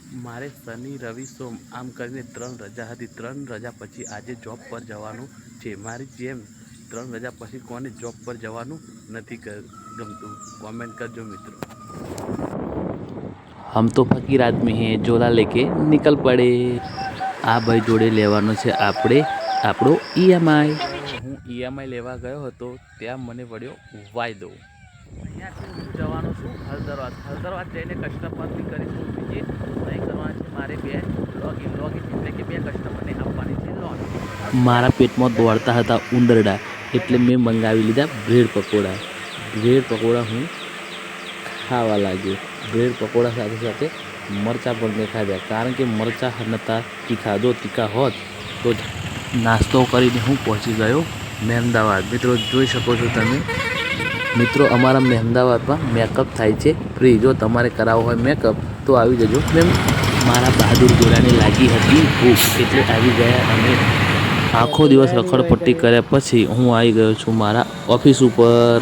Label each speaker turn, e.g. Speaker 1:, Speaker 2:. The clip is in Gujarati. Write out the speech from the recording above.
Speaker 1: મારે શનિ રવિ સોમ આમ કરીને 3 રજા હતી। 3 રજા પછી આજે જોબ પર જવાનું છે। મારી જેમ 3 રજા પછી કોને જોબ પર જવાનું નથી ગમતું? कमेंट करजो मित्रों। हम तो फकीर आदमी हैं, झोला लेके निकल पड़े। आ भाई जोड़े लेवानो छे आपणे આપણો ईएमआई। હું ईएमआई લેવા ગયો હતો ત્યાં મને વળ્યો વાયદો। અહીંયાથી હું જવાનો છું હળદરવાદ। હળદરવાદ જઈને કસ્ટમરની કરીશું વિઝિટ। નહીં કરવાની છે મારે 2 લોગિન એટલે કે 2 કસ્ટમરને આપવાની છે લોન। મારા પેટમાં દોડતા હતા ઉંદરડા એટલે મેં મંગાવી લીધા બ્રેડ પકોડા। બ્રેડ પકોડા હું ખાવા લાગ્યો। બ્રેડ પકોડા સાથે સાથે મરચાં પણ મેં ખાધા કારણ કે મરચાં નહોતા તીખા। જો તીખા હોત તો નાસ્તો કરીને હું પહોંચી ગયો મહેમદાવાદ। મિત્રો જોઈ શકો છો તમે। મિત્રો અમારા મહેમદાવાદમાં મેકઅપ થાય છે ફ્રી। જો તમારે કરાવવો હોય મેકઅપ તો આવી જજો। મારા બહાદુર જોડાને લાગી હતી ભૂખ એટલે આવી ગયા અમે। આખો દિવસ રખડપટ્ટી કર્યા પછી હું આવી ગયો છું મારા ઓફિસ ઉપર।